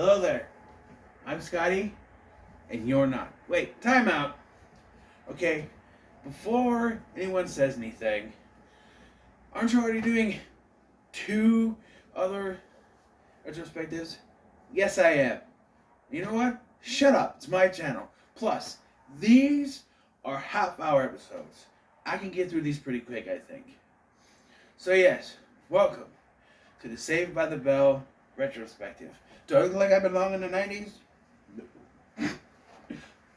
Hello there. I'm Scotty, and you're not. Wait, time out. Okay, before anyone says anything, aren't you already doing 2 other retrospectives? Yes, I am. You know what? Shut up. It's my channel. Plus, these are half-hour episodes. I can get through these pretty quick, I think. So yes, welcome to the Saved by the Bell retrospective. Do I look like I belong in the 90s?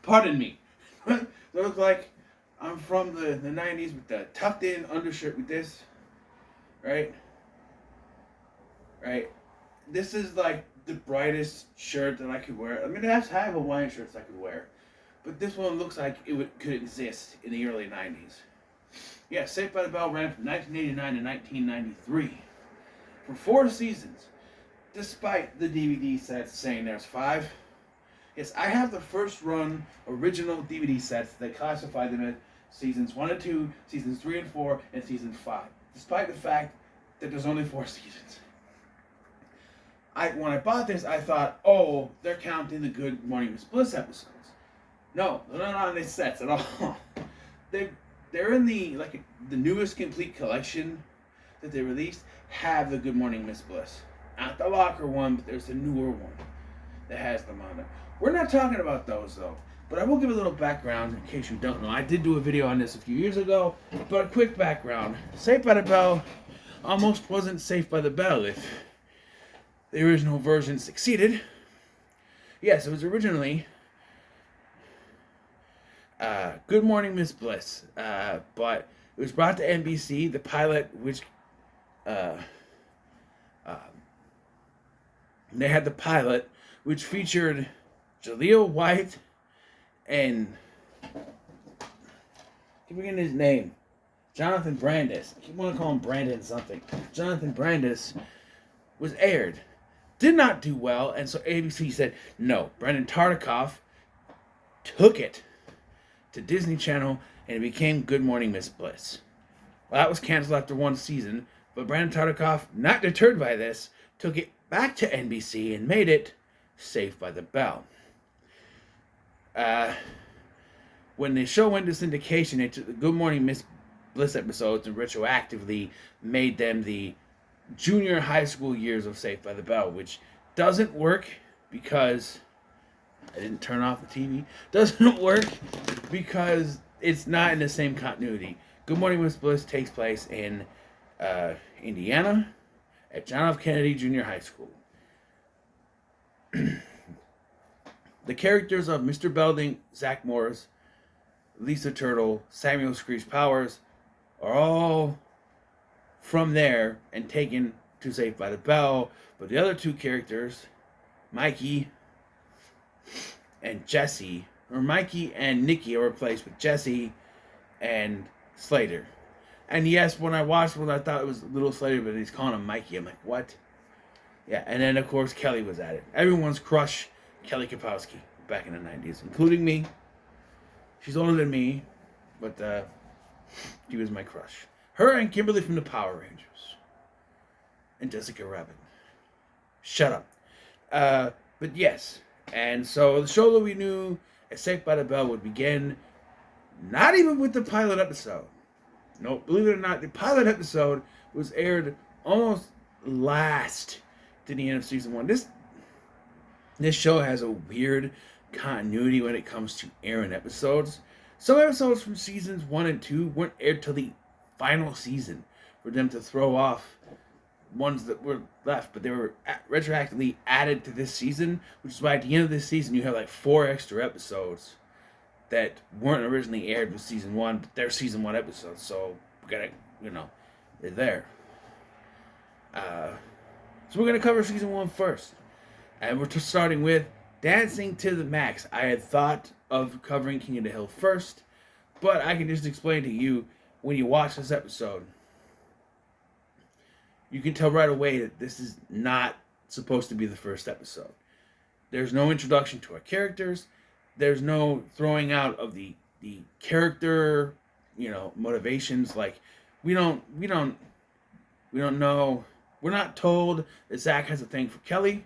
Pardon me. Do I look like I'm from the 90s with the tucked-in undershirt with this? Right? Right? This is like the brightest shirt that I could wear. I mean, I have Hawaiian shirts I could wear. But this one looks like it could exist in the early 90s. Yeah, Saved by the Bell ran from 1989 to 1993. For 4 seasons. Despite the DVD sets saying there's 5. Yes, I have the first run original DVD sets that classify them as seasons 1 and 2, seasons 3 and 4, and season 5. Despite the fact that there's only 4 seasons. When I bought this, I thought, oh, they're counting the Good Morning Miss Bliss episodes. No, they're not on these sets at all. They're in the newest complete collection that they released have the Good Morning Miss Bliss. Not the locker one, but there's a newer one that has them on it. We're not talking about those though, but I will give a little background in case you don't know. I did do a video on this a few years ago, but a quick background. Saved by the Bell almost wasn't Saved by the Bell if the original version succeeded. Yes, it was originally Good Morning Miss Bliss, but it was brought to NBC. The pilot, which they had the pilot, which featured Jaleel White and I keep forgetting his name, Jonathan Brandis. I keep wanting to call him Brandon something. Jonathan Brandis was aired, did not do well, and so ABC said no. Brandon Tartikoff took it to Disney Channel, and it became Good Morning Miss Bliss. Well, that was canceled after 1 season, but Brandon Tartikoff, not deterred by this, took it back to NBC and made it Saved by the Bell. When the show went to syndication, they took the Good Morning Miss Bliss episodes and retroactively made them the junior high school years of Saved by the Bell, which doesn't work because I didn't turn off the TV. Doesn't work because it's not in the same continuity. Good Morning Miss Bliss takes place in Indiana at John F. Kennedy Junior High School. The characters of Mr. Belding, Zach Morris, Lisa Turtle, Samuel Screech Powers are all from there and taken to Saved by the Bell, but the other 2 characters, Mikey and Jesse, or Mikey and Nikki, are replaced with Jesse and Slater. And yes, when I watched one, I thought it was Little Slater, but he's calling him Mikey. I'm like, what? Yeah, and then of course Kelly was at it. Everyone's crush, Kelly Kapowski, back in the 90s, including me. She's older than me, but she was my crush. Her and Kimberly from the Power Rangers. And Jessica Rabbit. Shut up. But yes, and so the show that we knew as Saved by the Bell would begin not even with the pilot episode. No, believe it or not, the pilot episode was aired almost last to the end of season 1. This show has a weird continuity when it comes to airing episodes. Some episodes from seasons 1 and 2 weren't aired till the final season for them to throw off ones that were left, but they were retroactively added to this season, which is why at the end of this season you have like 4 extra episodes that weren't originally aired with season 1, but they're season 1 episodes, so we gotta, they're there. So we're gonna cover season 1 first, and we're starting with Dancing to the Max. I had thought of covering King of the Hill first, but I can just explain to you, when you watch this episode, you can tell right away that this is not supposed to be the first episode. There's no introduction to our characters. There's no throwing out of the character, motivations. Like we don't know. We're not told that Zach has a thing for Kelly.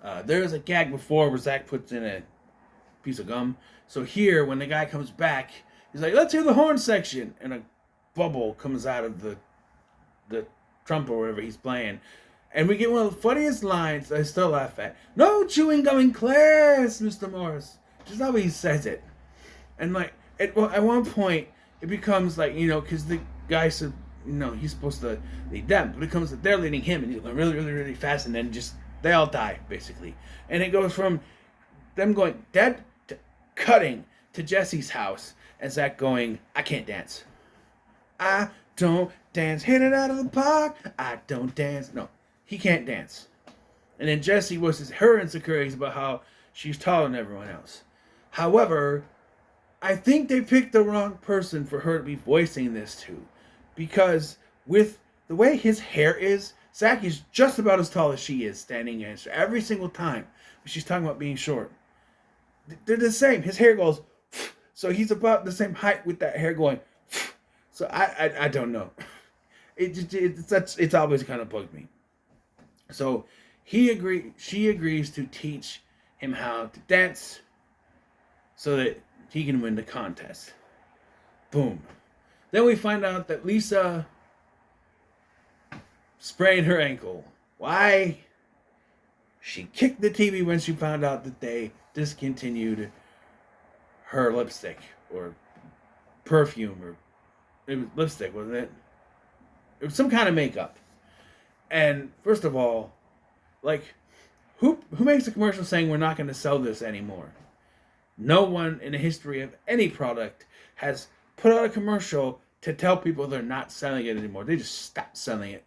There was a gag before where Zach puts in a piece of gum. So here, when the guy comes back, he's like, let's hear the horn section. And a bubble comes out of the trumpet or whatever he's playing. And we get one of the funniest lines I still laugh at. No chewing gum in class, Mr. Morris. Just how he says it. And like, at one point, it becomes like, because the guy said, he's supposed to lead them. But it comes that they're leading him, and he's going really, really, really fast, and then just, they all die, basically. And it goes from them going dead to cutting to Jesse's house, and Zach going, I can't dance. I don't dance. Hit it out of the park. I don't dance. No, he can't dance. And then Jesse was her insecurities about how she's taller than everyone else. However, I think they picked the wrong person for her to be voicing this to. Because with the way his hair is, Zach is just about as tall as she is standing against her every single time. She's talking about being short. They're the same. His hair goes, so he's about the same height with that hair going. So I don't know. It's always kind of bugged me. So she agrees to teach him how to dance so that he can win the contest. Boom. Then we find out that Lisa sprained her ankle. Why? She kicked the TV when she found out that they discontinued her lipstick or perfume, or it was lipstick, wasn't it? It was some kind of makeup. And first of all, like, who makes a commercial saying we're not going to sell this anymore? No one in the history of any product has put out a commercial to tell people they're not selling it anymore. They just stopped selling it.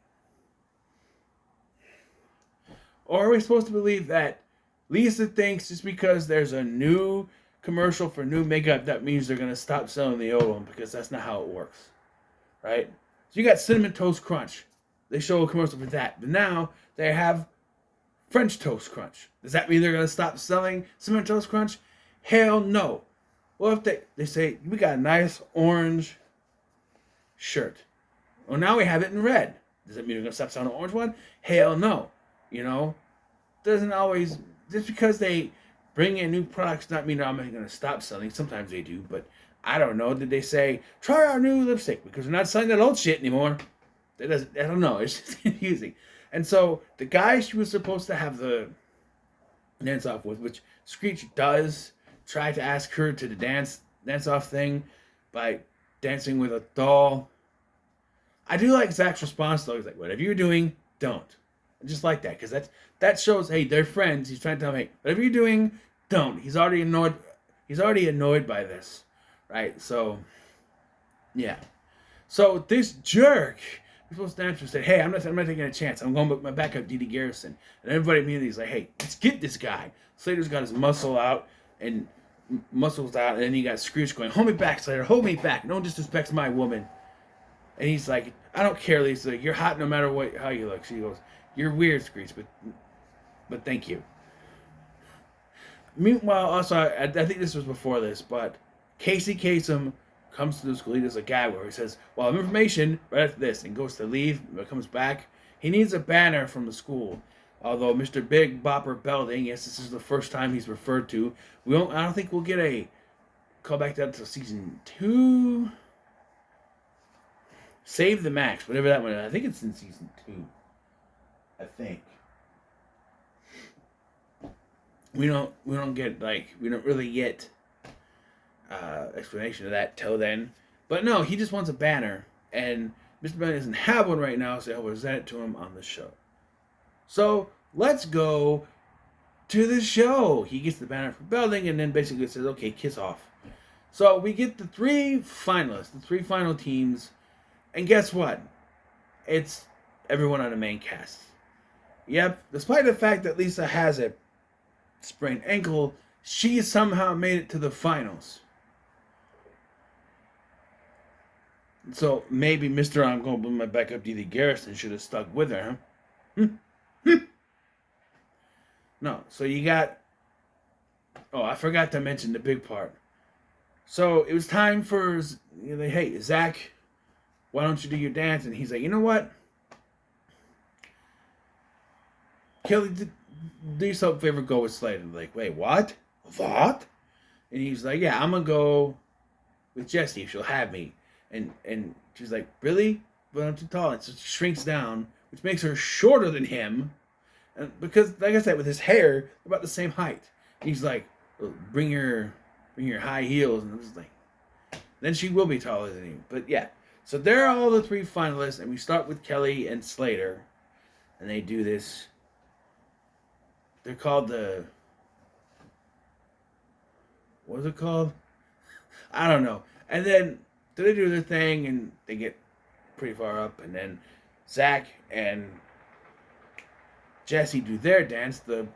Or are we supposed to believe that Lisa thinks just because there's a new commercial for new makeup, that means they're going to stop selling the old one? Because that's not how it works. Right? So you got Cinnamon Toast Crunch. They show a commercial for that. But now they have French Toast Crunch. Does that mean they're going to stop selling Cinnamon Toast Crunch? Hell no. Well, if they say, we got a nice orange shirt. Well, now we have it in red. Does that mean we're going to stop selling the orange one? Hell no. Doesn't always, just because they bring in new products, not mean I'm going to stop selling. Sometimes they do, but I don't know. Did they say, try our new lipstick because we're not selling that old shit anymore? I don't know. It's just confusing. And so the guy she was supposed to have the dance off with, which Screech does try to ask her to the dance off thing by dancing with a doll. I do like Zach's response though. He's like, whatever you're doing, don't. I just like that because that shows, hey, they're friends. He's trying to tell me, hey, whatever you're doing, don't. He's already annoyed. He's already annoyed by this, right? So, yeah. So this jerk, he's supposed to answer, say, hey, I'm not taking a chance. I'm going with my backup, D.D. Garrison. And everybody immediately is like, hey, let's get this guy. Slater's got his muscles out, and then you got Scrooge going, hold me back, Slater, hold me back. No one disrespects my woman. And he's like, I don't care, Lisa. Like, you're hot no matter how you look. She goes, you're weird, Screech, but thank you. Meanwhile, also, I think this was before this, but Casey Kasem comes to the school. He does a gag where he says, well, I have information right after this, and goes to leave, but comes back. He needs a banner from the school. Although Mr. Big Bopper Belding, yes, this is the first time he's referred to. I don't think we'll get a call back to that until season 2. Save the Max, whatever that one is. I think it's in season 2. I think. We don't really get explanation of that till then. But no, he just wants a banner, and Mr. Belding doesn't have one right now, so I'll present it to him on the show. So let's go to the show. He gets the banner for Belding, and then basically says, okay, kiss off. So we get the 3 finalists, the 3 final teams, and guess what? It's everyone on the main cast. Yep, despite the fact that Lisa has a sprained ankle, she somehow made it to the finals. So maybe Mr. I'm going to bring my backup D.D. Garrison should have stuck with her, huh? No, so you got... Oh, I forgot to mention the big part. So it was time for... hey, Zach, why don't you do your dance? And he's like, you know what? Kelly, do yourself a favor, go with Slater. Like, wait, what? What? And he's like, yeah, I'm gonna go with Jessie if she'll have me. And she's like, really? But I'm too tall. And so she shrinks down, which makes her shorter than him. And because, like I said, with his hair, they're about the same height. And he's like, bring your high heels. And I'm just like, then she will be taller than him. But yeah, so there are all the 3 finalists, and we start with Kelly and Slater, and they do this. They're called the, what is it called? I don't know. And then they do their thing, and they get pretty far up, and then Zach and Jessie do their dance, the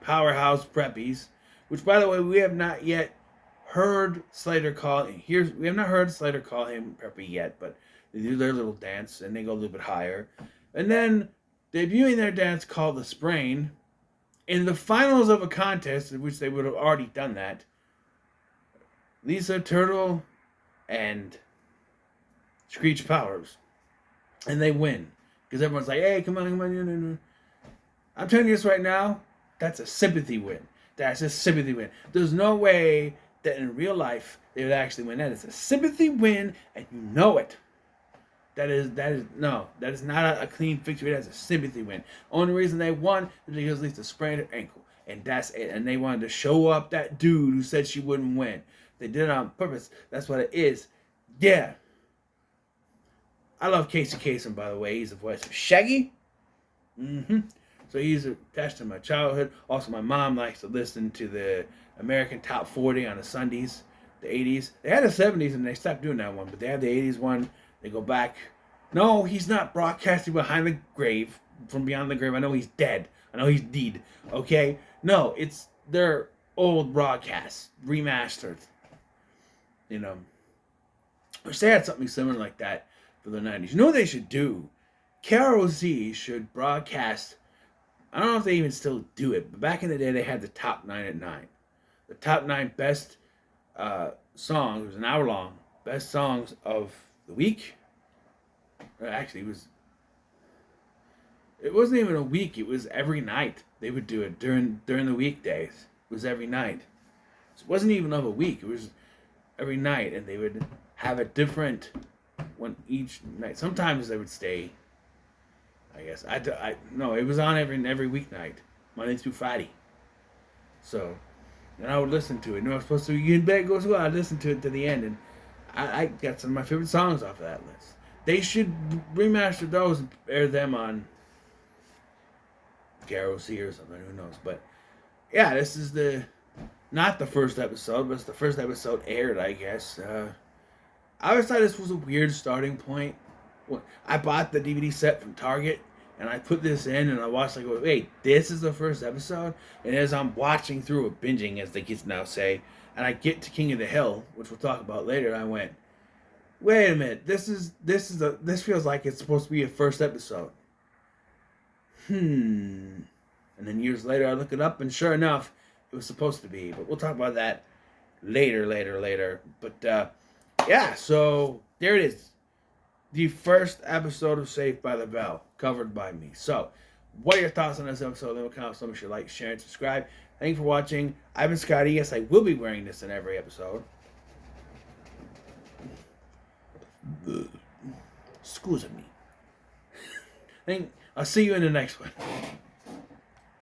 Powerhouse Preppies, which, by the way, we have not yet heard Slater call. We have not heard Slater call him Preppy yet, but they do their little dance, and they go a little bit higher. And then, debuting their dance called the Sprain, in the finals of a contest, in which they would have already done that, Lisa Turtle and Screech Powers. And they win. Because everyone's like, hey, come on. I'm telling you this right now, that's a sympathy win. That's a sympathy win. There's no way that in real life they would actually win that. It's a sympathy win, and you know it. That is not a clean victory. That's a sympathy win. Only reason they won is because Lisa sprained her ankle, and that's it. And they wanted to show up that dude who said she wouldn't win. They did it on purpose. That's what it is. Yeah. I love Casey Kasem, by the way. He's the voice of Shaggy. So he's attached to my childhood. Also, my mom likes to listen to the American Top 40 on the Sundays, the 80s. They had the 70s and they stopped doing that one, but they have the 80s one. They go back. No, he's not broadcasting behind the grave, from beyond the grave. I know he's dead. I know he's dead. Okay? No, it's their old broadcasts, remastered. You know. Wish they had something similar like that for the 90s. You know what they should do? KROZ should broadcast. I don't know if they even still do it, but back in the day they had the top 9 at 9. The top 9 best songs. It was an hour long. Best songs of the week. Actually, it wasn't even a week. It was every night. They would do it during the weekdays. It was every night. So it wasn't even of a week. It was every night, and they would have a different one each night. Sometimes they would stay. I guess no. It was on every weeknight, Monday through Friday. So, and I would listen to it. You know, I was supposed to get in bed, go to school. I listened to it to the end, and I got some of my favorite songs off of that list. They should remaster those and air them on KROZ or something. Who knows? But yeah, this is not the first episode, but it's the first episode aired, I guess. I always thought this was a weird starting point. I bought the DVD set from Target, and I put this in, and I watched, like, wait, this is the first episode? And as I'm watching through it, binging, as the kids now say, and I get to King of the Hill, which we'll talk about later, I went, wait a minute, this feels like it's supposed to be a first episode. And then years later, I look it up, and sure enough, it was supposed to be. But we'll talk about that later. But, yeah, so there it is. The first episode of Saved by the Bell, covered by me. So, what are your thoughts on this episode? Leave a comment, so make sure you like, share, and subscribe. Thank you for watching. I've been Scotty. Yes, I will be wearing this in every episode. Excuse me. I'll see you in the next one.